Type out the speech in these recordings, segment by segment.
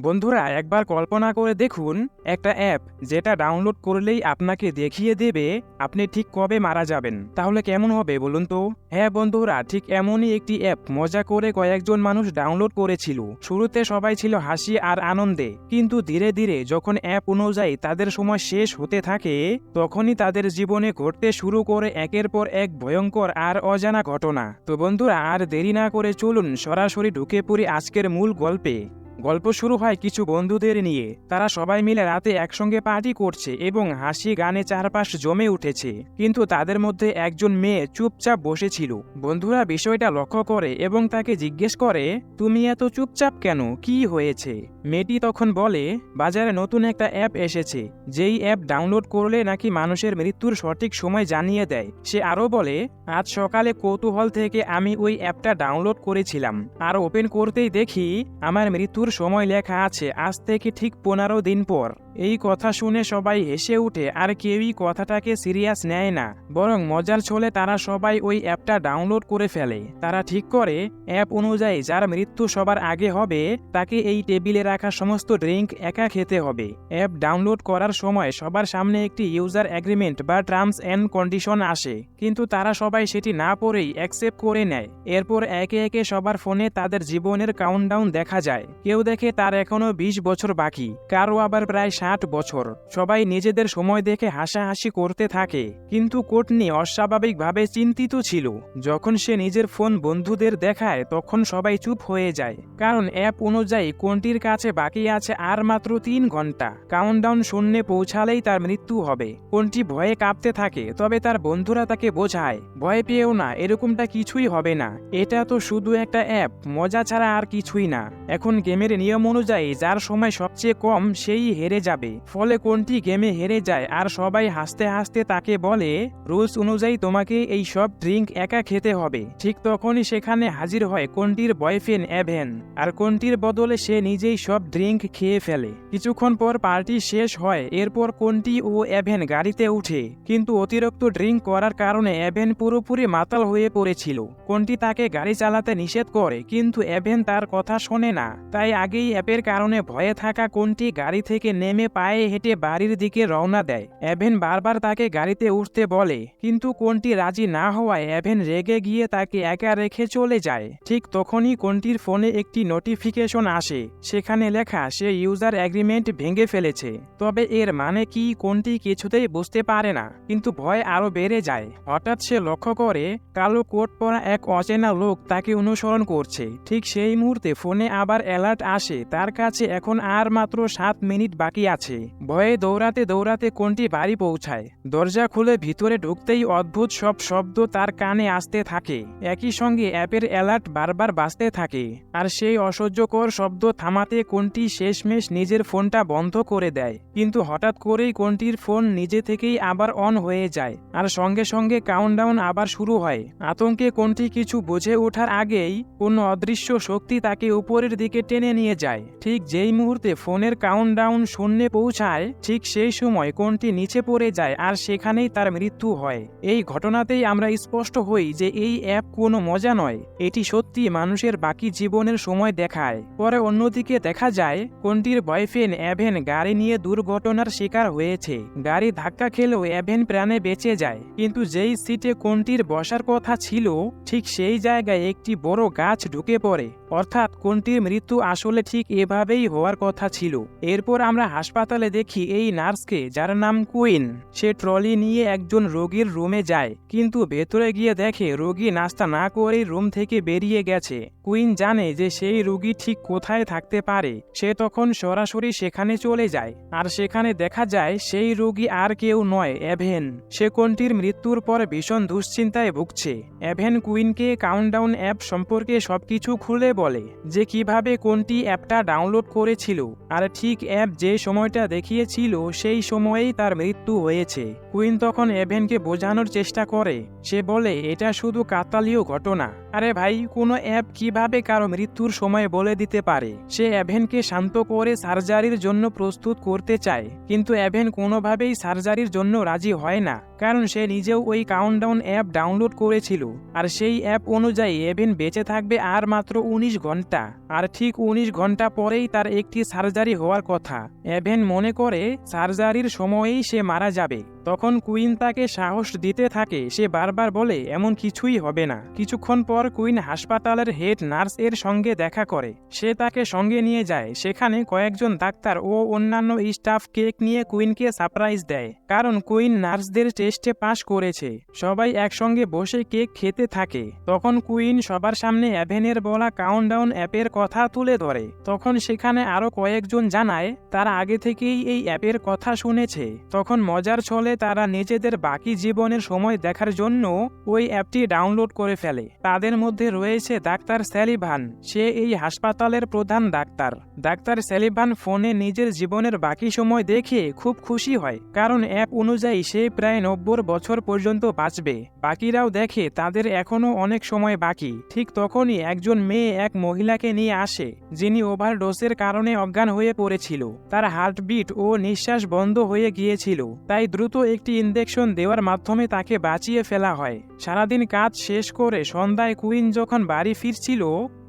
বন্ধুরা একবার কল্পনা করে দেখুন, একটা অ্যাপ যেটা ডাউনলোড করলেই আপনাকে দেখিয়ে দেবে আপনি ঠিক কবে মারা যাবেন। তাহলে কেমন হবে বলুন তো? হ্যাঁ বন্ধুরা, ঠিক এমনই একটি অ্যাপ মজা করে কয়েকজন মানুষ ডাউনলোড করেছিল। শুরুতে সবাই ছিল হাসি আর আনন্দে, কিন্তু ধীরে ধীরে যখন অ্যাপ অনুযায়ী তাদের সময় শেষ হতে থাকে, তখনই তাদের জীবনে ঘটতে শুরু করে একের পর এক ভয়ঙ্কর আর অজানা ঘটনা। তো বন্ধুরা, আর দেরি না করে চলুন সরাসরি ঢুকে পড়ি আজকের মূল গল্পে। গল্প শুরু হয় কিছু বন্ধুদের নিয়ে। তারা সবাই মিলে রাতে একসঙ্গে পার্টি করছে এবং হাসি গানে চারপাশ জমে উঠেছে, কিন্তু তাদের মধ্যে একজন মেয়ে চুপচাপ বসেছিল। বন্ধুরা বিষয়টা লক্ষ্য করে এবং তাকে জিজ্ঞেস করে, তুমি এত চুপচাপ কেন, কি হয়েছে? মেয়েটি তখন বলে, বাজারে নতুন একটা অ্যাপ এসেছে, যেই অ্যাপ ডাউনলোড করলে নাকি মানুষের মৃত্যুর সঠিক সময় জানিয়ে দেয়। সে আরও বলে, আজ সকালে কৌতূহল থেকে আমি ওই অ্যাপটা ডাউনলোড করেছিলাম, আর ওপেন করতেই দেখি আমার মৃত্যুর সময় লেখা আছে আজ থেকে ঠিক 15 দিন পর। এই কথা শুনে সবাই হেসে উঠে, আর কেউই কথাটাকে সিরিয়াস নেয় না, বরং মজার ছলে তারা সবাই ওই অ্যাপটা ডাউনলোড করে ফেলে। তারা ঠিক করে অ্যাপ অনুযায়ী যার মৃত্যু সবার আগে হবে তাকে এই টেবিলে রাখা সমস্ত ড্রিঙ্ক একা খেতে হবে। অ্যাপ ডাউনলোড করার সময় সবার সামনে একটি ইউজার এগ্রিমেন্ট বা টার্মস অ্যান্ড কন্ডিশন আসে, কিন্তু তারা সবাই সেটি না পড়েই অ্যাকসেপ্ট করে নেয়। এরপর একে একে সবার ফোনে তাদের জীবনের কাউন্টডাউন দেখা যায়। কেউ দেখে তার এখনো 20 বছর বাকি, কারো আবার প্রায় 60 বছর। সবাই নিজেদের সময় দেখে হাসাহাসি করতে থাকে, কিন্তু কোর্টনি অস্বাভাবিকভাবে চিন্তিত ছিল। যখন সে নিজের ফোন বন্ধুদের দেখায় তখন সবাই চুপ হয়ে যায়, কারণ অ্যাপ অনুযায়ী কোনটির কাছে বাকি আছে আর মাত্র 3 ঘন্টা। কাউন্টডাউন শূন্যে পৌঁছালেই তার মৃত্যু হবে। কোনটি ভয়ে কাঁপতে থাকে, তবে তার বন্ধুরা তাকে বোঝায়, ভয় পেয়েও না, এরকমটা কিছুই হবে না, এটা তো শুধু একটা অ্যাপ, মজা ছাড়া আর কিছুই না। এখন গেমের নিয়ম অনুযায়ী যার সময় সবচেয়ে কম সেই হেরে যাবে। ফলে কোনটি গেমে হেরে যায় আর সবাই হাসতে হাসতে তাকে বলে, রুলস অনুযায়ী তোমাকে এই সব ড্রিঙ্ক একা খেতে হবে। ঠিক তখনই সেখানে হাজির হয় কোনটির বয়ফ্রেন্ড এভেন, আর কোনটির বদলে সে নিজেই সব ড্রিঙ্ক খেয়ে ফেলে। কিছুক্ষণ পর পার্টি শেষ হয়। এরপর কোনটি ও এভেন গাড়িতে উঠে, কিন্তু অতিরিক্ত ড্রিঙ্ক করার কারণে এভেন পুরোপুরি মাতাল হয়ে পড়েছিল। কোনটি তাকে গাড়ি চালাতে নিষেধ করে, কিন্তু এভেন তার কথা শোনে না। তাই আগেই অ্যাপের কারণে ভয়ে থাকা কোনটি গাড়ি থেকে নেমে পায়ে হেঁটে বাড়ির দিকে রওনা দেয়। এভেন বারবার তাকে গাড়িতে উঠতে বলে, কিন্তু কোনটি রাজি না হওয়ায় এভেন রেগে গিয়ে তাকে একা রেখে চলে যায়। ঠিক তখনই কোনটির ফোনে একটি নোটিফিকেশন আসে, সেখানে লেখা সে ইউজার এগ্রিমেন্ট ভেঙে ফেলেছে। তবে এর মানে কি কোনটি কিছুতেই বুঝতে পারে না, কিন্তু ভয় আরো বেড়ে যায়। হঠাৎ সে লক্ষ্য করে কালো কোট পরা এক অচেনা লোক তাকে অনুসরণ করছে। ঠিক সেই মুহূর্তে ফোনে আবার অ্যালার্ট আসে, তার কাছে এখন আর মাত্র 7 মিনিট বাকি আছে। ভয়ে দৌড়াতে দৌড়াতে কোনটি বাড়ি পৌঁছায়। দরজা খুলে ভিতরে ঢুকতেই অদ্ভুত সব শব্দ তার কানে আসতে থাকে। একই সঙ্গে অ্যাপের অ্যালার্ট বারবার বাজতে থাকে, আর সেই অসহ্যকর শব্দ থামাতে কোনটি শেষমেশ নিজের ফোনটা বন্ধ করে দেয়। কিন্তু হঠাৎ করেই কোনটির ফোন নিজে থেকেই আবার অন হয়ে যায়, আর সঙ্গে সঙ্গে কাউন্টডাউন আবার শুরু হয়। আতঙ্কে কোনটি কিছু বুঝে ওঠার আগেই কোনো অদৃশ্য শক্তি তাকে উপরের দিকে টেনে নিয়ে যায়। ঠিক যেই মুহূর্তে ফোনের কাউন্টডাউন শূন্যে পৌঁছায়, ঠিক সেই সময় কোনটি নিচে পড়ে যায় আর সেখানেই তার মৃত্যু হয়। এই ঘটনাতেই আমরা স্পষ্ট হই যে এই অ্যাপ কোনো মজা নয়, এটি সত্যি মানুষের বাকি জীবনের সময় দেখায়। পরে অন্যদিকে দেখা যায় কোনটির বয়ফ্রেন্ড এভেন গাড়ি নিয়ে দুর্ঘটনার শিকার হয়েছে। গাড়ি ধাক্কা খেলেও এভেন প্রাণে বেঁচে যায়, কিন্তু যেই সিটে কোনটির বসার কথা ছিল ঠিক সেই জায়গায় একটি বড় গাছ ঢুকে পড়ে। অর্থাৎ কোনটির মৃত্যু আসলে ঠিক এভাবেই হওয়ার কথা ছিল। এরপর আমরা হাসপাতালে দেখি এই নার্সকে, যার নাম কুইন। সে ট্রলি নিয়ে একজন রোগীর রুমে যায়, কিন্তু ভেতরে গিয়ে দেখে রোগী নাস্তা না করেই রুম থেকে বেরিয়ে গেছে। কুইন জানে যে সেই রোগী ঠিক কোথায় থাকতে পারে। সে তখন সরাসরি সেখানে চলে যায়, আর সেখানে দেখা যায় সেই রোগী আর কেউ নয়, এভেন। সে কোনটির মৃত্যুর পর ভীষণ দুশ্চিন্তায় ভুগছে। এভেন কুইনকে কাউন্টডাউন অ্যাপ সম্পর্কে সবকিছু খুলে বলে, যে কিভাবে কোনটি অ্যাপটা ডাউনলোড করেছিল, আর ঠিক অ্যাপ যে সময়টা দেখিয়েছিল সেই সময়েই তার মৃত্যু হয়েছে। কুইন তখন এভেনকে বোঝানোর চেষ্টা করে। সে বলে, এটা শুধু কাকতালীয় ঘটনা। আরে ভাই, কোনো অ্যাপ কিভাবে কারো মৃত্যুর সময় বলে দিতে পারে? সে এভেনকে শান্ত করে সার্জারির জন্য প্রস্তুত করতে চায়, কিন্তু এভেন কোনোভাবেই সার্জারির জন্য রাজি হয় না, কারণ সে নিজেও ওই কাউন্টডাউন অ্যাপ ডাউনলোড করেছিল, আর সেই অ্যাপ অনুযায়ী এভেন বেঁচে থাকবে আর মাত্র 19 ঘন্টা, আর ঠিক ১৯ ঘন্টা পরেই তার একটি সার্জারি হওয়ার কথা। এভেন মনে করে সার্জারির সময়েই সে মারা যাবে। তখন কুইন তাকে সাহস দিতে থাকে, সে বারবার বলে এমন কিছুই হবে না। কিছুক্ষণ পর কুইন হাসপাতালের হেড নার্স এর সঙ্গে দেখা করে। সে তাকে সঙ্গে নিয়ে যায়। সেখানে কয়েকজন ডাক্তার ও অন্যান্য স্টাফ কেক নিয়ে কুইনকে সারপ্রাইজ দেয়, কারণ কুইন নার্সদের টেস্টে পাশ করেছে। সবাই একসঙ্গে বসে কেক খেতে থাকে। তখন কুইন সবার সামনে এভেনের বলা কাউন্টডাউন অ্যাপের কথা তুলে ধরে। তখন সেখানে আরো কয়েকজন জানায় তারা আগে থেকেই এই অ্যাপের কথা শুনেছে। তখন মজার ছলে তারা নিজেদের বাকি জীবনের সময় দেখার জন্য ওই অ্যাপটি ডাউনলোড করে ফেলে। তাদের মধ্যে রয়েছে ডাক্তার স্যালিভান, সে এই হাসপাতালের প্রধান ডাক্তার। ডাক্তার স্যালিভান ফোনে নিজের জীবনের বাকি সময় দেখে খুব খুশি হয়, কারণ অ্যাপ অনুযায়ী সে প্রায় ৯০ বছর পর্যন্ত বাঁচবে। বাকিরাও দেখে তাদের এখনো অনেক সময় বাকি। ঠিক তখনই একজন মেয়ে এক মহিলাকে নিয়ে আসে, যিনি ওভারডোজের কারণে অজ্ঞান হয়ে পড়েছিল। তার হার্টবিট ও নিঃশ্বাস বন্ধ হয়ে গিয়েছিল, তাই দ্রুত একটি ইনজেকশন দেওয়ার মাধ্যমে তাকে বাঁচিয়ে ফেলা হয়। সারাদিন কাজ শেষ করে সন্ধ্যায় কুইন যখন বাড়ি ফিরছিল,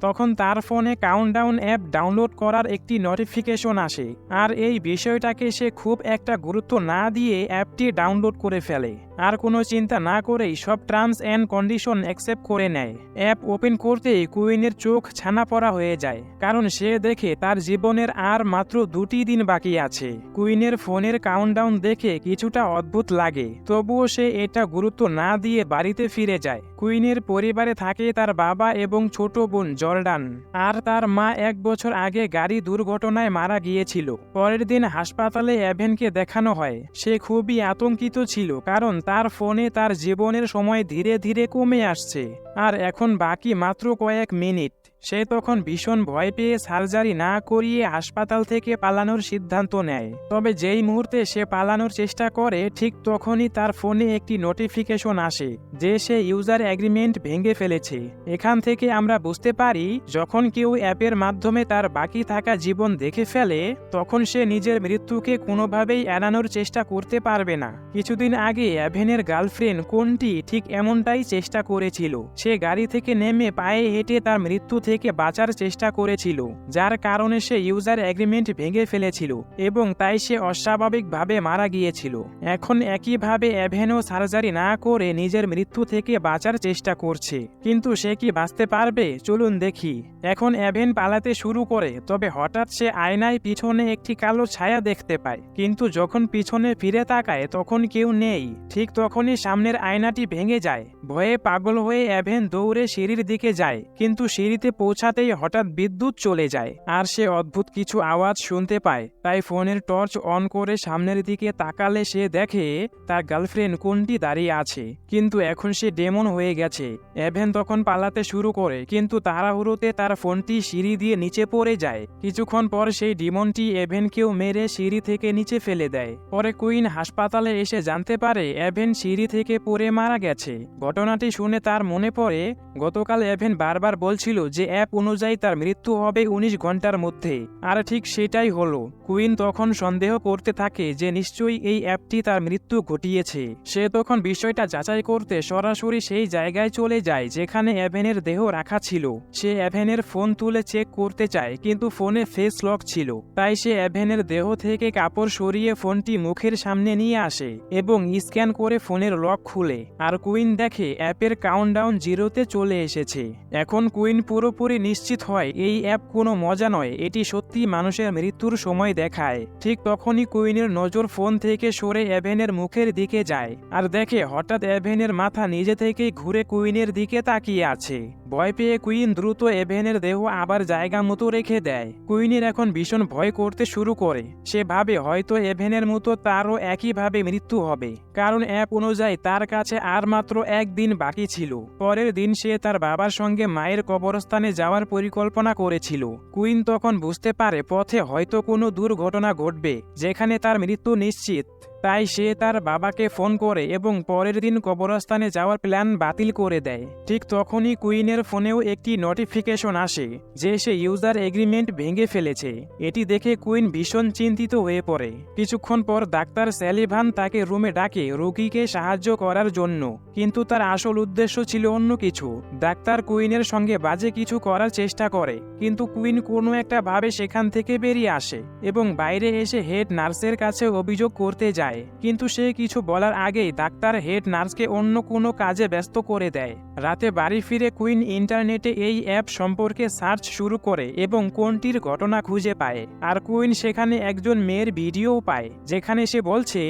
তখন তার ফোনে কাউন্টডাউন অ্যাপ ডাউনলোড করার একটি নোটিফিকেশন আসে। আর এই বিষয়টাকে সে খুব একটা গুরুত্ব না দিয়ে অ্যাপটি ডাউনলোড করে ফেলে। আর কোনো চিন্তা না করেই সব টার্মস অ্যান্ড কন্ডিশন অ্যাকসেপ্ট করে নেয়। অ্যাপ ওপেন করতেই কুইনের চোখ ছানা পড়া হয়ে যায়, কারণ সে দেখে তার জীবনের আর মাত্র 2টি দিন বাকি আছে। কুইনের ফোনের কাউন্টডাউন দেখে কিছুটা অদ্ভুত লাগে, তবুও সে এটা গুরুত্ব না দিয়ে বাড়িতে ফিরে যায়। কুইনের পরিবারে থাকে তার বাবা এবং ছোট বোন জর্ডান, আর তার মা 1 বছর আগে গাড়ি দুর্ঘটনায় মারা গিয়েছিল। পরের দিন হাসপাতালে এভেনকে দেখানো হয়। সে খুবই আতঙ্কিত ছিল, কারণ তার ফোনে তার জীবনের সময় ধীরে ধীরে কমে আসছে, আর এখন বাকি মাত্র কয়েক মিনিট। সে তখন ভীষণ ভয় পেয়ে সার্জারি না করিয়ে হাসপাতাল থেকে পালানোর সিদ্ধান্ত নেয়। তবে যেই মুহূর্তে সে পালানোর চেষ্টা করে, ঠিক তখনই তার ফোনে একটি নোটিফিকেশন আসে যে সে ইউজার এগ্রিমেন্ট ভেঙে ফেলেছে। এখান থেকে আমরা বুঝতে পারি, যখন কেউ অ্যাপের মাধ্যমে তার বাকি থাকা জীবন দেখে ফেলে, তখন সে নিজের মৃত্যুকে কোনোভাবেই এড়ানোর চেষ্টা করতে পারবে না। কিছুদিন আগে এভেনের গার্লফ্রেন্ড কোনটি ঠিক এমনটাই চেষ্টা করেছিল। সে গাড়ি থেকে নেমে পায়ে হেঁটে তার মৃত্যু থেকে বাঁচার চেষ্টা করেছিল, যার কারণে সে ইউজার এগ্রিমেন্ট ভেঙে ফেলেছিল এবং তাই সে অস্বাভাবিকভাবে মারা গিয়েছিল। এখন একইভাবে এভেনও সার্জারি না করে নিজের মৃত্যু থেকে বাঁচার চেষ্টা করছে, কিন্তু সে কি বাঁচতে পারবে? চলুন দেখি। এখন এভেন পালাতে শুরু করে, তবে হঠাৎ সে আয়নায় পিছনে একটি কালো ছায়া দেখতে পায়। কিন্তু যখন পিছনে ফিরে তাকায়, তখন কেউ নেই। ঠিক তখনই সামনের আয়নাটি ভেঙে যায়। ভয়ে পাগল হয়ে এভেন দৌড়ে সিঁড়ির দিকে যায়, কিন্তু সিঁড়িতে পৌঁছাতেই হঠাৎ বিদ্যুৎ চলে যায়, আর সে অদ্ভুত কিছু আওয়াজ শুনতে পায়। তাই ফোনের টর্চ অন করে সামনের দিকে তাকালে সে দেখে তার গার্লফ্রেন্ড কোনটি দাঁড়িয়ে আছে, কিন্তু এখন সে ডেমন হয়ে গেছে। এভেন তখন পালাতে শুরু করে, কিন্তু তাড়াহুড়োতে তার ফোনটি সিঁড়ি দিয়ে নিচে পড়ে যায়। কিছুক্ষণ পর সেই ডিমনটি এভেনকেও মেরে সিঁড়ি থেকে নিচে ফেলে দেয়। পরে কুইন হাসপাতালে এসে জানতে পারে এভেন সিঁড়ি থেকে পড়ে মারা গেছে। ঘটনাটি শুনে তার মনে পড়ে, গতকাল এভেন বারবার বলছিল যে অ্যাপ অনুযায়ী তার মৃত্যু হবে 19 ঘন্টার মধ্যে, আর ঠিক সেটাই হলো। কুইন তখন সন্দেহ করতে থাকে যে নিশ্চয়ই এই অ্যাপটি তার মৃত্যু ঘটিয়েছে। সে তখন বিষয়টা যাচাই করতে সরাসরি সেই জায়গায় চলে যায় যেখানে এভেনের দেহ রাখা ছিল। সে এভেনের ফোন তুলে চেক করতে চায়, কিন্তু ফোনে ফেস লক ছিল। তাই সে এভেনের দেহ থেকে কাপড় সরিয়ে ফোনটি মুখের সামনে নিয়ে আসে এবং স্ক্যান করে ফোনের লক খুলে, আর কুইন দেখে অ্যাপের কাউন্টডাউন 0-তে চলে এসেছে। এখন কুইন পুরোপুরি নিশ্চিত হয় এই অ্যাপ কোনো মজা নয়, এটি সত্যি মানুষের মৃত্যুর সময় দেখায়। ঠিক তখনই কুইনের নজর ফোন থেকে সরে এভেনের মুখের দিকে যায়, আর দেখে হঠাৎ এভেনের মাথা নিজে থেকেই ঘুরে কুইনের দিকে তাকিয়ে আছে। ভয় পেয়ে কুইন দ্রুত এভেনের দেহ আবার জায়গা মতো রেখে দেয়। কুইনের এখন ভীষণ ভয় করতে শুরু করে। সে ভাবে হয়তো এভেনের মতো তারও একইভাবে মৃত্যু হবে, কারণ অ্যাপ অনুযায়ী তার কাছে আর মাত্র 1 দিন বাকি ছিল। পরের দিন সে তার বাবার সঙ্গে মায়ের কবরস্থানে যাওয়ার পরিকল্পনা করেছিল। কুইন তখন বুঝতে পারে পথে হয়তো কোনো দুর্ঘটনা ঘটবে যেখানে তার মৃত্যু নিশ্চিত। তাই সে তার বাবাকে ফোন করে এবং পরের দিন কবরস্থানে যাওয়ার প্ল্যান বাতিল করে দেয়। ঠিক তখনই কুইনের ফোনেও একটি নোটিফিকেশন আসে যে সে ইউজার এগ্রিমেন্ট ভেঙে ফেলেছে। এটি দেখে কুইন ভীষণ চিন্তিত হয়ে পড়ে। কিছুক্ষণ পর ডাক্তার স্যালিভান তাকে রুমে ডাকে রোগীকে সাহায্য করার জন্য, কিন্তু তার আসল উদ্দেশ্য ছিল অন্য কিছু। ডাক্তার কুইনের সঙ্গে বাজে কিছু করার চেষ্টা করে, কিন্তু কুইন কোনো একটা ভাবে সেখান থেকে বেরিয়ে আসে এবং বাইরে এসে হেড নার্সের কাছে অভিযোগ করতে যায়। কিন্তু সে কিছু বলার আগেই ডাক্তার হেড নার্সকে অন্য কোনো কাজে ব্যস্ত করে দেয়। রাতে বাড়ি ফিরে কুইন ইন্টারনেটে এই অ্যাপ সম্পর্কে সার্চ শুরু করে এবং কোনটির ঘটনা খুঁজে পায়। আর কুইন সেখানে একজন মেয়ের ভিডিও পায় যেখানে সে বলছে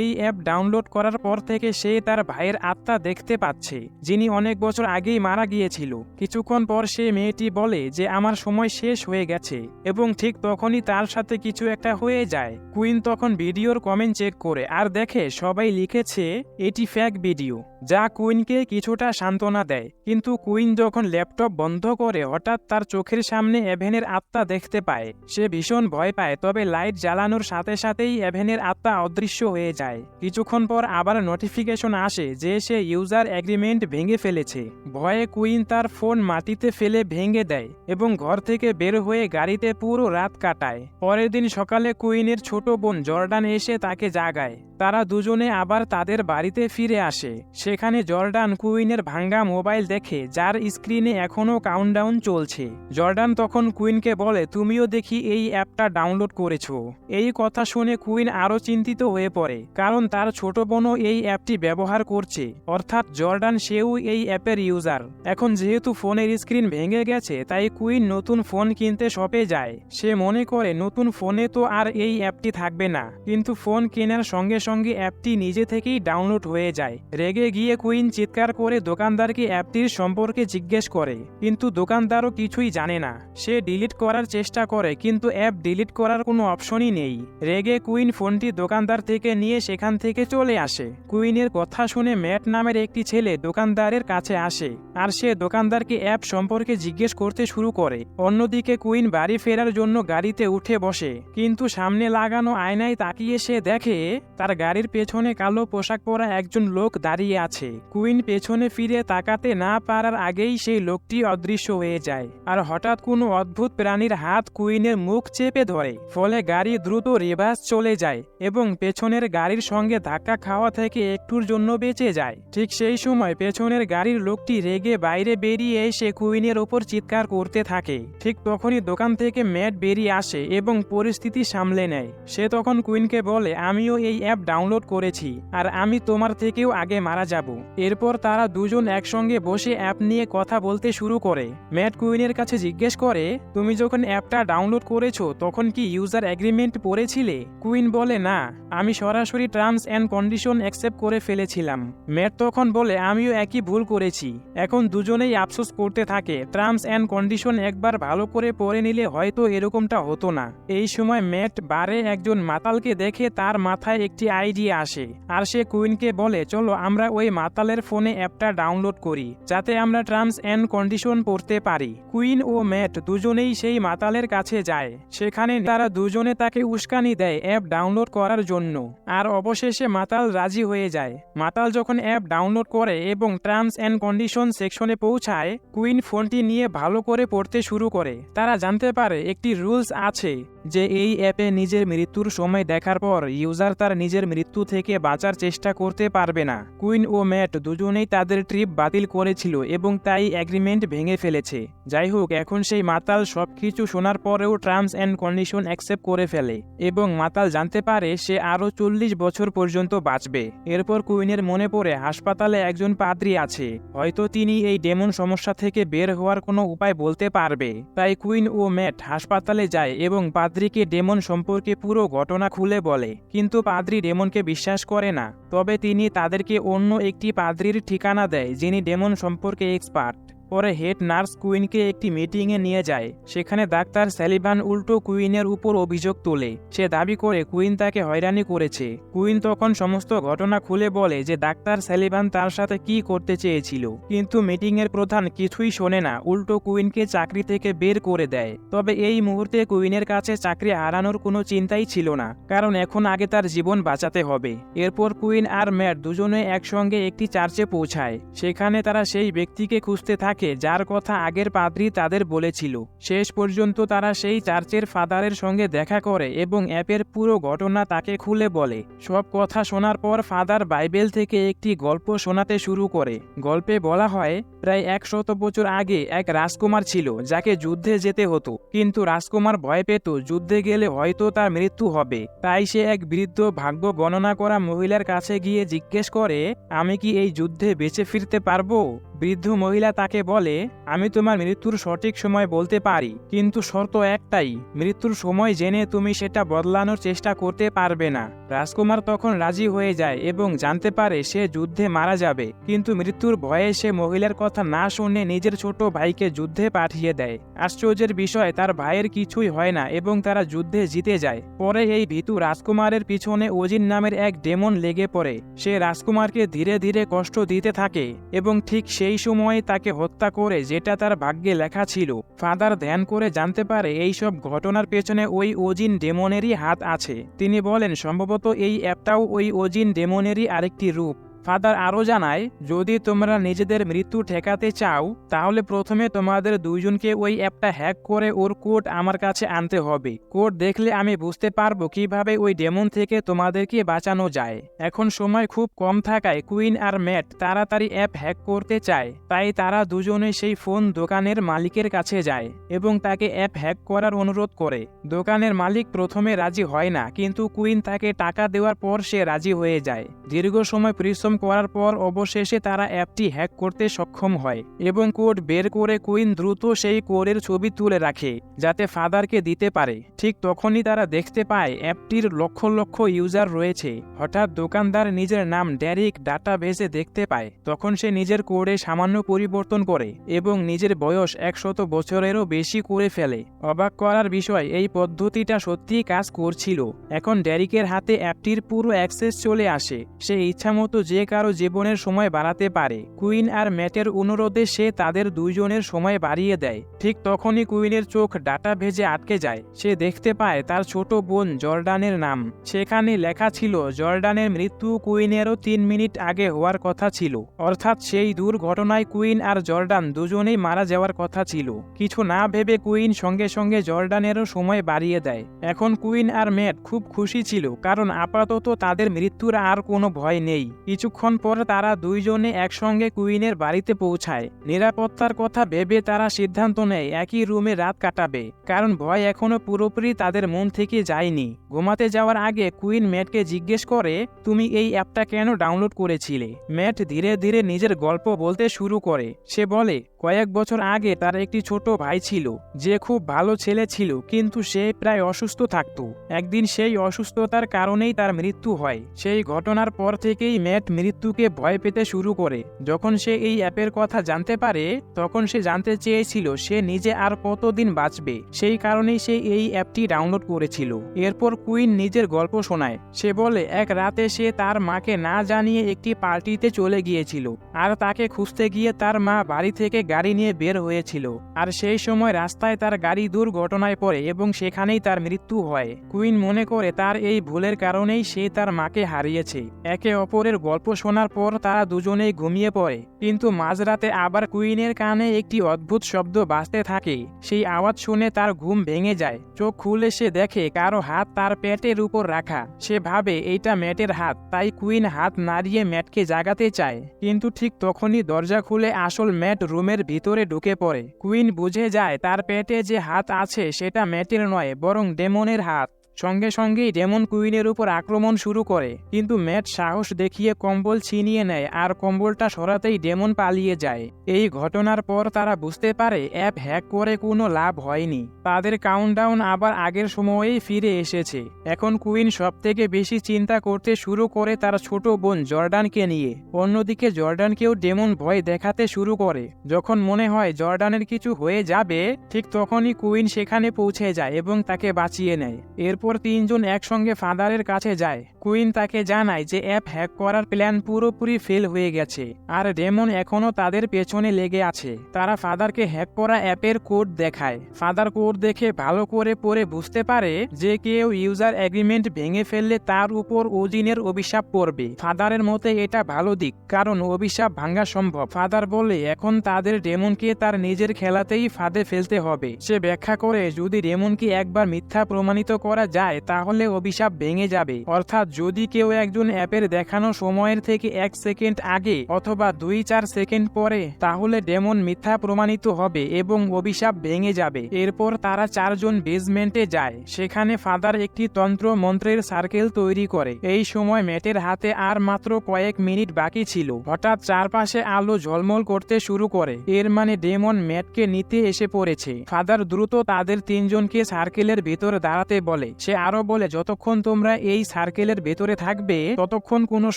এই অ্যাপ ডাউনলোড করার পর থেকে সে তার ভাইয়ের আত্মা দেখতে পাচ্ছে, যিনি অনেক বছর আগেই মারা গিয়েছিল। কিছুক্ষণ পর সে মেয়েটি বলে যে আমার সময় শেষ হয়ে গেছে, এবং ঠিক তখনই তার সাথে কিছু একটা হয়ে যায়। কুইন তখন ভিডিওর কমেন্ট চেক করে আর দেখে সবাই লিখেছে এটি ফেক ভিডিও, যা কুইনকে কিছুটা সান্ত্বনা দেয়। কিন্তু কুইন যখন ল্যাপটপ বন্ধ করে হঠাৎ তার চোখের সামনে এভেনের আত্মা দেখতে পায়। সে ভীষণ ভয় পায়, তবে লাইট জ্বালানোর সাথে সাথেই এভেনের আত্মা অদৃশ্য হয়ে যায়। কিছুক্ষণ পর আবার নোটিফিকেশন আসে যে সে ইউজার এগ্রিমেন্ট ভেঙে ফেলেছে। ভয়ে কুইন তার ফোন মাটিতে ফেলে ভেঙে দেয় এবং ঘর থেকে বের হয়ে গাড়িতে পুরো রাত কাটায়। পরের দিন সকালে কুইনের ছোট বোন জর্ডান এসে তাকে জাগায়। তারা দুজনে আবার তাদের বাড়িতে ফিরে আসে। সেখানে জর্ডান কুইনের ভাঙ্গা মোবাইল দেখে, যার স্ক্রিনে এখনও কাউন্টডাউন চলছে। জর্ডান তখন কুইনকে বলে তুমিও দেখি এই অ্যাপটা ডাউনলোড করেছো। এই কথা শুনে কুইন আরও চিন্তিত হয়ে পড়ে, কারণ তার ছোট বোনও এই অ্যাপটি ব্যবহার করছে, অর্থাৎ জর্ডান সেও এই অ্যাপের ইউজার। এখন যেহেতু ফোনের স্ক্রিন ভেঙে গেছে, তাই কুইন নতুন ফোন কিনতে শপে যায়। সে মনে করে নতুন ফোনে তো আর এই অ্যাপটি থাকবে না, কিন্তু ফোন কেনার সঙ্গে সঙ্গে অ্যাপটি নিজে থেকেই ডাউনলোড হয়ে যায়। রেগে গিয়ে কুইন চিৎকার করে দোকানদারকে অ্যাপটির সম্পর্কে জিজ্ঞেস করে, কিন্তু দোকানদারও কিছুই জানে না। সে ডিলিট করার চেষ্টা করে, কিন্তু অ্যাপ ডিলিট করার কোনো অপশনই নেই। রেগে কুইন ফোনটি দোকানদার থেকে নিয়ে সেখান থেকে চলে আসে। কুইনের কথা শুনে ম্যাট নামের একটি ছেলে দোকানদারের কাছে আসে, আর সে দোকানদারকে অ্যাপ সম্পর্কে জিজ্ঞেস করতে শুরু করে। অন্যদিকে কুইন বাড়ি ফেরার জন্য গাড়িতে উঠে বসে, কিন্তু সামনে লাগানো আয়নায় তাকিয়ে সে দেখে তার গাড়ির পেছনে কালো পোশাক পরা একজন লোক দাঁড়িয়ে আছে। কুইন পেছনে ফিরে তাকাতে না পারার আগেই সেই লোকটি অদৃশ্য হয়ে যায়, আর হঠাৎ কোনো অদ্ভুত প্রাণীর হাত কুইনের মুখ চেপে ধরে। ফলে গাড়ি দ্রুত রিভার্স চলে যায় এবং পেছনের গাড়ির সঙ্গে ধাক্কা খাওয়া থেকে একটুর জন্য বেঁচে যায়। ঠিক সেই সময় পেছনের গাড়ির লোকটি রেগে বাইরে বেরিয়ে এসে কুইনের ওপর চিৎকার করতে থাকে। ঠিক তখনই দোকান থেকে ম্যাট বেরিয়ে আসে এবং পরিস্থিতি সামলে নেয়। সে তখন কুইনকে বলে আমিও এই অ্যাপ ডাউনলোড করেছি, আর আমি তোমার থেকেও আগে মারা যাব। এরপর তারা দুজন একসঙ্গে বসে অ্যাপ নিয়ে কথা বলতে শুরু করে। ম্যাট কুইনের কাছে জিজ্ঞেস করে তুমি যখন অ্যাপটা ডাউনলোড করেছো তখন কি ইউজার এগ্রিমেন্ট পড়েছিলে? কুইন বলে না, আমি সরাসরি টার্মস অ্যান্ড কন্ডিশন অ্যাকসেপ্ট করে ফেলেছিলাম। ম্যাট তখন বলে আমিও একই ভুল করেছি। এখন দুজনেই আফসোস করতে থাকে। টার্মস অ্যান্ড কন্ডিশন একবার ভালো করে পড়ে নিলে হয়তো এরকমটা হতো না। এই সময় ম্যাট বারে একজন মাতালকে দেখে তার মাথায় একটি আইডিয়া আসে, আর সে কুইনকে বলে চলো আমরা ওই মাতালের ফোনে অ্যাপটা ডাউনলোড করি, যাতে আমরা টার্মস অ্যান্ড কন্ডিশন পড়তে পারি। কুইন ও ম্যাট দুজনেই সেই মাতালের কাছে যায়। সেখানে তারা দুজনে তাকে উস্কানি দেয় অ্যাপ ডাউনলোড করার জন্য, আর অবশেষে মাতাল রাজি হয়ে যায়। মাতাল যখন অ্যাপ ডাউনলোড করে এবং টার্মস অ্যান্ড কন্ডিশন সেকশনে পৌঁছায়, কুইন ফোনটি নিয়ে ভালো করে পড়তে শুরু করে। তারা জানতে পারে একটি রুলস আছে যে এই অ্যাপে নিজের মৃত্যুর সময় দেখার পর ইউজার তার নিজের মৃত্যু থেকে বাঁচার চেষ্টা করতে পারবে না। কুইন ও ম্যাট দুজনেই তাদের ট্রিপ বাতিল করেছিল এবং তাই এগ্রিমেন্ট ভেঙে ফেলেছে। যাই হোক, এখন সেই মাতাল সবকিছু শোনার পরেও টার্মস অ্যান্ড কন্ডিশন অ্যাকসেপ্ট করে ফেলে এবং মাতাল জানতে পারে সে আরও 40 বছর পর্যন্ত বাঁচবে। এরপর কুইনের মনে পড়ে হাসপাতালে একজন পাদ্রী আছে, হয়তো তিনি এই ডেমন সমস্যা থেকে বের হওয়ার কোনো উপায় বলতে পারবে। তাই কুইন ও ম্যাট হাসপাতালে যায় এবং পাদ্রীকে ডেমন সম্পর্কে পুরো ঘটনা খুলে বলে, কিন্তু পাদ্রী ডেমনকে বিশ্বাস করে না। তবে তিনি তাদেরকে অন্য একটি পাদ্রীর ঠিকানা দেয় যিনি ডেমন সম্পর্কে এক্সপার্ট। পরে হেড নার্স কুইনকে একটি মিটিংয়ে নিয়ে যায়। সেখানে ডাক্তার স্যালিভান উল্টো কুইনের উপর অভিযোগ তোলে। সে দাবি করে কুইন তাকে হয়রানি করেছে। কুইন তখন সমস্ত ঘটনা খুলে বলে যে ডাক্তার স্যালিভান তার সাথে কি করতে চেয়েছিল, কিন্তু মিটিংয়ের প্রধান কিছুই শোনে না, উল্টো কুইনকে চাকরি থেকে বের করে দেয়। তবে এই মুহূর্তে কুইনের কাছে চাকরি হারানোর কোনো চিন্তাই ছিল না, কারণ এখন আগে তার জীবন বাঁচাতে হবে। এরপর কুইন আর ম্যাট দুজনে একসঙ্গে একটি চার্চে পৌঁছায়। সেখানে তারা সেই ব্যক্তিকে খুঁজতে থাকে যার কথা আগের পাদ্রী তাদের বলেছিল। শেষ পর্যন্ত তারা সেই চার্চের ফাদারের সঙ্গে দেখা করে এবং অ্যাপের পুরো ঘটনা তাকে খুলে বলে। সব কথা শোনার পর ফাদার বাইবেল থেকে একটি গল্প শোনাতে শুরু করে। গল্পে বলা হয় প্রায় 100 বছর আগে এক রাজকুমার ছিল যাকে যুদ্ধে যেতে হতো, কিন্তু রাজকুমার ভয় পেত যুদ্ধে গেলে হয়তো তার মৃত্যু হবে। তাই সে এক বৃদ্ধ ভাগ্য গণনা করা মহিলার কাছে গিয়ে জিজ্ঞেস করে, আমি কি এই যুদ্ধে বেঁচে ফিরতে পারবো? বৃদ্ধ মহিলা তাকে বলে, আমি তোমার মৃত্যুর সঠিক সময় বলতে পারি, কিন্তু শর্ত একটাই, মৃত্যুর সময় জেনে তুমি সেটা বদলানোর চেষ্টা করতে পারবে না। রাজকুমার তখন রাজি হয়ে যায় এবং জানতে পারে সে যুদ্ধে মারা যাবে, কিন্তু মৃত্যুর ভয়ে সে মহিলার কথা না শুনে নিজের ছোট ভাইকে যুদ্ধে পাঠিয়ে দেয়। আশ্চর্যের বিষয়, তার ভাইয়ের কিছুই হয় না এবং তারা যুদ্ধে জিতে যায়। পরে এই ভীতু রাজকুমারের পিছনে ওজিন নামের এক ডেমন লেগে পড়ে। সে রাজকুমারকে ধীরে ধীরে কষ্ট দিতে থাকে এবং ঠিক সেই সময় তাকে হত্যা করে, যেটা তার ভাগ্যে লেখা ছিল। ফাদার ধ্যান করে জানতে পারে এই সব ঘটনার পেছনে ওই ওজিন ডেমনেরই হাত আছে। তিনি বলেন সম্ভবত এই অ্যাপটাও ওই ওজিন ডেমনেরই আরেকটি রূপ। ফাদার আরও জানায়, যদি তোমরা নিজেদের মৃত্যু ঠেকাতে চাও তাহলে প্রথমে তোমাদের দুইজনকে ওই অ্যাপটা হ্যাক করে ওর কোড আমার কাছে আনতে হবে। কোড দেখলে আমি বুঝতে পারবো কিভাবে ওই ডেমন থেকে তোমাদেরকে বাঁচানো যায়। এখন সময় খুব কম থাকায় কুইন আর ম্যাট তাড়াতাড়ি অ্যাপ হ্যাক করতে চায়। তাই তারা দুজনে সেই ফোন দোকানের মালিকের কাছে যায় এবং তাকে অ্যাপ হ্যাক করার অনুরোধ করে। দোকানের মালিক প্রথমে রাজি হয় না, কিন্তু কুইন তাকে টাকা দেওয়ার পর সে রাজি হয়ে যায়। দীর্ঘ সময় পরিশ্রম করার পর অবশেষে তারা অ্যাপটি হ্যাক করতে সক্ষম হয় এবং কোড বের করে কুইন দ্রুত সেই কোডের ছবি তুলে রাখে যাতে ফাদারকে দিতে পারে। ঠিক তখনই তারা দেখতে পায় অ্যাপটির লক্ষ লক্ষ ইউজার রয়েছে। হঠাৎ দোকানদার নিজের নাম ডেরিক ডাটাবেসে দেখতে পায়। তখন সে নিজের কোডে সামান্য পরিবর্তন করে এবং নিজের বয়স 100 বছরেরও বেশি করে ফেলে। অবাক করার বিষয়, এই পদ্ধতিটা সত্যিই কাজ করছিল। এখন ডেরিকের হাতে অ্যাপটির পুরো অ্যাক্সেস চলে আসে। সে ইচ্ছামতো যে কারো জীবনের সময় বাড়াতে পারে। কুইন আর ম্যাটের অনুরোধে সে তাদের দুইজনের সময় বাড়িয়ে দেয়। ঠিক তখনই কুইনের চোখ ডাটা ভেজে আটকে যায়। সে দেখতে পায় তার ছোট বোন জর্ডানের নাম। সেখানে লেখা ছিল জর্ডানের মৃত্যু কুইনেরও 3 মিনিট আগে হওয়ার কথা ছিল, অর্থাৎ সেই দুর্ঘটনায় কুইন আর জর্ডান দুজনেই মারা যাওয়ার কথা ছিল। কিছু না ভেবে কুইন সঙ্গে সঙ্গে জর্ডানেরও সময় বাড়িয়ে দেয়। এখন কুইন আর ম্যাট খুব খুশি ছিল, কারণ আপাতত তাদের মৃত্যুর আর কোনো ভয় নেই। কিছুক্ষণ পর তারা দুইজনে একসঙ্গে কুইনের বাড়িতে পৌঁছায়। নিরাপত্তার কথা ভেবে তারা সিদ্ধান্ত নেয় একই রুমে রাত কাটাবে, কারণ ভয় এখনো পুরোপুরি তাদের মন থেকে যায়নি। ঘুমাতে যাওয়ার আগে কুইন ম্যাটকে জিজ্ঞেস করে, তুমি এই অ্যাপটা কেন ডাউনলোড করেছিলে? ম্যাট ধীরে ধীরে নিজের গল্প বলতে শুরু করে। সে বলে, কয়েক বছর আগে তার একটি ছোট ভাই ছিল যে খুব ভালো ছেলে ছিল, কিন্তু সে প্রায় অসুস্থ থাকত। একদিন সেই অসুস্থতার কারণেই তার মৃত্যু হয়। সেই ঘটনার পর থেকেই ম্যাট মৃত্যুকে ভয় পেতে শুরু করে। যখন সে এই অ্যাপের কথা জানতে পারে তখন সে জানতে চেয়েছিল সে নিজে আর কতদিন বাঁচবে। সেই কারণেই সে এই অ্যাপটি ডাউনলোড করেছিল। এরপর কুইন নিজের গল্প শোনায়। সে বলে, এক রাতে সে তার মাকে না জানিয়ে একটি পার্টিতে চলে গিয়েছিল, আর তাকে খুঁজতে গিয়ে তার মা বাড়ি থেকে গাড়ি নিয়ে বের হয়েছিল, আর সেই সময় রাস্তায় তার গাড়ি দুর্ঘটনায় পড়ে এবং সেখানেই তার মৃত্যু হয়। কুইন মনে করে তার এই ভুলের কারণেই সে তার মাকে হারিয়েছে। একে অপরের গল্প শোনার পর তারা দুজনেই ঘুমিয়ে পড়ে, কিন্তু মাঝরাতে আবার কুইনের কানে একটি অদ্ভুত শব্দ বাজতে থাকে। সেই আওয়াজ শুনে তার ঘুম ভেঙে যায়। চোখ খুলে সে দেখে কারো হাত তার পেটের উপর রাখা। সে ভাবে এইটা ম্যাটের হাত, তাই কুইন হাত নাড়িয়ে ম্যাটকে জাগাতে চায়, কিন্তু ঠিক তখনই দরজা খুলে আসল ম্যাট রুমের ভিতরে ঢুকে পড়ে। কুইন বুঝে যায় তার পেটে যে হাত আছে সেটা ম্যাটের নয়, বরং ডেমনের হাত। সঙ্গে সঙ্গেই ডেমন কুইনের উপর আক্রমণ শুরু করে, কিন্তু ম্যাট সাহস দেখিয়ে কম্বল ছিনিয়ে নেয় আর কম্বলটা সরাতেই ডেমন পালিয়ে যায়। এই ঘটনার পর তারা বুঝতে পারে অ্যাপ হ্যাক করে কোনো লাভ হয়নি। তাদের কাউন্টডাউন আবার আগের সময়েই ফিরে এসেছে। এখন কুইন সবথেকে বেশি চিন্তা করতে শুরু করে তার ছোট বোন জর্ডানকে নিয়ে। অন্যদিকে জর্ডানকেও ডেমন ভয় দেখাতে শুরু করে। যখন মনে হয় জর্ডানের কিছু হয়ে যাবে, ঠিক তখনই কুইন সেখানে পৌঁছে যায় এবং তাকে বাঁচিয়ে নেয়। এরপর তিনজন একসঙ্গে ফাদারের কাছে যায়। কুইন তাকে জানায় যে অ্যাপ হ্যাক করার প্ল্যান পুরোপুরি ফেল হয়ে গেছে আর ডেমন এখনও তাদের পেছনে লেগে আছে। তারা ফাদারকে হ্যাক করা অ্যাপের কোড দেখায়। ফাদার কোড দেখে ভালো করে পড়ে বুঝতে পারে যে কেউ ইউজার এগ্রিমেন্ট ভেঙে ফেললে তার উপর ওজিনের অভিশাপ পড়বে। ফাদারের মতে এটা ভালো দিক, কারণ অভিশাপ ভাঙা সম্ভব। ফাদার বলে এখন তাদের ডেমনকে তার নিজের খেলাতেই ফাঁদে ফেলতে হবে। সে ব্যাখ্যা করে যদি ডেমনকে একবার মিথ্যা প্রমাণিত করা যায় তাহলে অভিশাপ ভেঙে যাবে। অর্থাৎ যদি কেউ একজন অ্যাপের দেখানো সময়ের থেকে 1 সেকেন্ড আগে অথবা 2-4 সেকেন্ড পরে, তাহলে ডেমন মিথ্যা প্রমাণিত হবে এবং অভিশাপ ভেঙে যাবে। এরপর তারা 4 জন বেসমেন্টে যায়। সেখানে ফাদার একটি তন্ত্র মন্ত্রের সার্কেল তৈরি করে। এই সময় ম্যাটের হাতে আর মাত্র কয়েক মিনিট বাকি ছিল। হঠাৎ চারপাশে আলো ঝলমল করতে শুরু করে। এর মানে ডেমন ম্যাটকে নিতে এসে পড়েছে। ফাদার দ্রুত তাদের 3 জনকে সার্কেলের ভেতর দাঁড়াতে বলে। সে আরো বলে যতক্ষণ তোমরা এই সার্কেলের ভেতরে থাকবে ততক্ষণ কোনো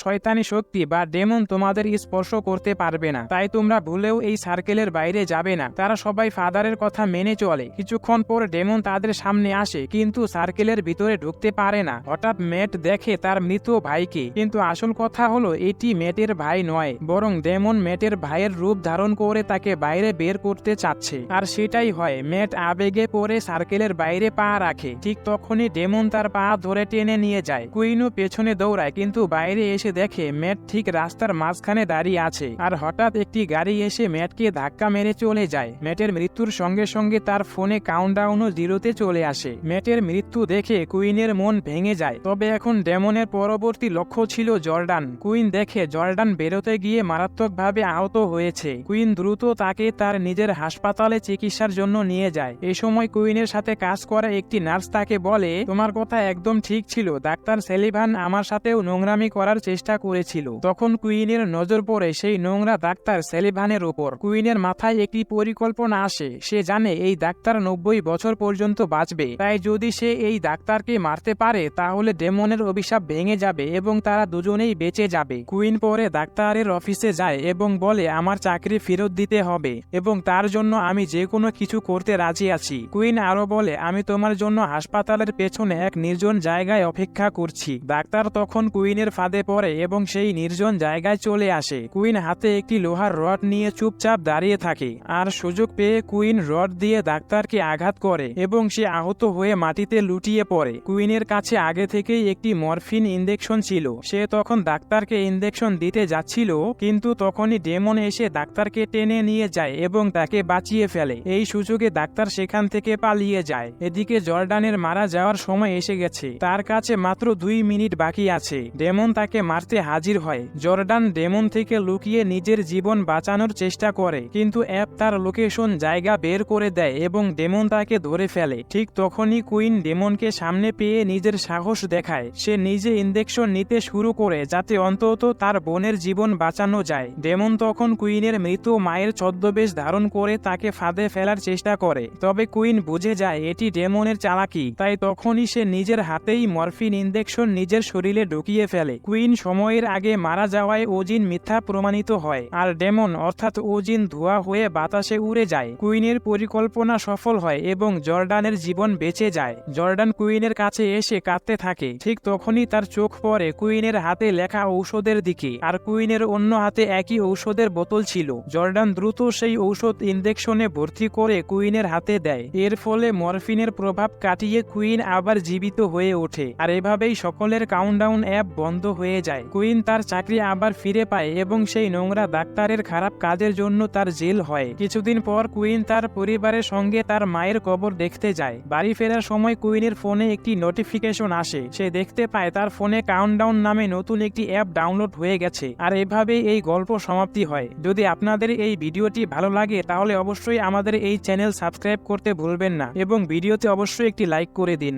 শয়তানি শক্তি বা ডেমন তোমাদের স্পর্শ করতে পারবে না, তাই তোমরা ভুলেও এই সার্কেলের বাইরে যাবে না। তারা সবাই ফাদারের কথা মেনে চলে। কিছুক্ষণ পর ডেমন তাদের সামনে আসে, কিন্তু সার্কেলের ভিতরে ঢুকতে পারে না। হঠাৎ ম্যাট দেখে তার মৃত ভাইকে, কিন্তু আসল কথা হলো এটি ম্যাটের ভাই নয়, বরং ডেমন ম্যাটের ভাইয়ের রূপ ধারণ করে তাকে বাইরে বের করতে চাচ্ছে। আর সেটাই হয়। ম্যাট আবেগে পড়ে সার্কেলের বাইরে পা রাখে। ঠিক তখনই ডেমন তার পা ধরে টেনে নিয়ে যায়। কুইনও পেছনে দৌড়ায়, কিন্তু বাইরে এসে দেখে ম্যাট ঠিক রাস্তার মাঝখানে দাঁড়িয়ে আছে। আর হঠাৎ একটি গাড়ি এসে ম্যাটকে ধাক্কা মেরে চলে যায়। ম্যাটের মৃত্যুর সঙ্গে সঙ্গে তার ফোনে কাউন্টডাউনও 0-তে চলে আসে। ম্যাটের মৃত্যু দেখে কুইনের মন ভেঙে যায়। তবে এখন ডেমনের পরবর্তী লক্ষ্য ছিল জর্ডান। কুইন দেখে জর্ডান বেরোতে গিয়ে মারাত্মকভাবে আহত হয়েছে। কুইন দ্রুত তাকে তার নিজের হাসপাতালে চিকিৎসার জন্য নিয়ে যায়। এই সময় কুইনের সাথে কাজ করা একটি নার্স তাকে বলে, তোমার কথা একদম ঠিক ছিল, ডাক্তার সেলিভান আমার সাথেও নোংরামি করার চেষ্টা করেছিল। তখন কুইনের নজর পড়ে সেই নোংরা ডাক্তার সেলিভানের উপর। কুইনের মাথায় একটি পরিকল্পনা আসে। সে জানে এই ডাক্তার 90 বছর পর্যন্ত বাঁচবে, তাই যদি সে এই ডাক্তারকে মারতে পারে তাহলে ডেমনের অভিশাপ ভেঙে যাবে এবং তারা দুজনেই বেঁচে যাবে। কুইন পরে ডাক্তারের অফিসে যায় এবং বলে আমার চাকরি ফেরত দিতে হবে এবং তার জন্য আমি যে কোনো কিছু করতে রাজি আছি। কুইন আরো বলে আমি তোমার জন্য হাসপাতালের পেছনে এক নির্জন জায়গায় অপেক্ষা করছি। ডাক্তার তখন কুইনের ফাঁদে পড়ে এবং সেই নির্জন জায়গায় চলে আসে। কুইন হাতে একটি লোহার রড নিয়ে চুপচাপ দাঁড়িয়ে থাকে, আর সুযোগ পেয়ে কুইন রড দিয়ে ডাক্তারকে আঘাত করে এবং সে আহত হয়ে মাটিতে লুটিয়ে পড়ে। কুইনের কাছে আগে থেকেই একটি মরফিন ইনজেকশন ছিল। সে তখন ডাক্তারকে ইনজেকশন দিতে যাচ্ছিল, কিন্তু তখনই ডেমন এসে ডাক্তারকে টেনে নিয়ে যায় এবং তাকে বাঁচিয়ে ফেলে। এই সুযোগে ডাক্তার সেখান থেকে পালিয়ে যায়। এদিকে জর্ডানের মারা যাওয়ার সময় এসে গেছে। তার কাছে মাত্র 2 মিনিট বাকি আছে। ডেমন তাকে মারতে হাজির হয়। জর্ডান ডেমন থেকে লুকিয়ে নিজের জীবন বাঁচানোর চেষ্টা করে, কিন্তু অ্যাপ তার লোকেশন জায়গা বের করে দেয় এবং ডেমন তাকে ধরে ফেলে। ঠিক তখনই কুইন ডেমনকে সামনে পেয়ে নিজের সাহস দেখায়। সে নিজে ইনজেকশন নিতে শুরু করে যাতে অন্তত তার বোনের জীবন বাঁচানো যায়। ডেমন তখন কুইনের মৃত মায়ের ছদ্মবেশ ধারণ করে তাকে ফাঁদে ফেলার চেষ্টা করে, তবে কুইন বুঝে যায় এটি ডেমনের চালাকি। তাই তখনই সে নিজের হাতেই মরফিন ইনজেকশন নিজের শরীরে ঢুকিয়ে ফেলে। কুইন সময়ের আগে মারা যাওয়ায় ওজিন মিথ্যা প্রমাণিত হয়, আর ডেমন অর্থাৎ ওজিন ধোঁয়া হয়ে বাতাসে উড়ে যায়। কুইনের পরিকল্পনা সফল হয় এবং জর্ডানের জীবন বেঁচে যায়। জর্ডান কুইনের কাছে এসে কাঁদতে থাকে। ঠিক তখনই তার চোখ পড়ে কুইনের হাতে লেখা ঔষধের দিকে, আর কুইনের অন্য হাতে একই ঔষধের বোতল ছিল। জর্ডান দ্রুত সেই ঔষধ ইনজেকশনে ভর্তি করে কুইনের হাতে দেয়। এর ফলে মরফিনের প্রভাব কাটিয়ে কুইন আবার জীবিত হয়ে ওঠে। আর এভাবেই সকলের কাউন্টডাউন অ্যাপ বন্ধ হয়ে যায়। কুইন তার চাকরি আবার ফিরে পায় এবং সেই নোংরা ডাক্তারের খারাপ কাজের জন্য তার জেল হয়। কিছুদিন পর কুইন তার পরিবারের সঙ্গে তার মায়ের কবর দেখতে যায়। বাড়ি ফেরার সময় কুইনের ফোনে একটি নোটিফিকেশন আসে। সে দেখতে পায় তার ফোনে কাউন্টডাউন নামে নতুন একটি অ্যাপ ডাউনলোড হয়ে গেছে। আর এভাবেই এই গল্প সমাপ্তি হয়। যদি আপনাদের এই ভিডিওটি ভালো লাগে তাহলে অবশ্যই আমাদের এই চ্যানেল সাবস্ক্রাইব করতে ভুলবেন না এবং ভিডিওতে অবশ্যই একটি লাইক করে দিন।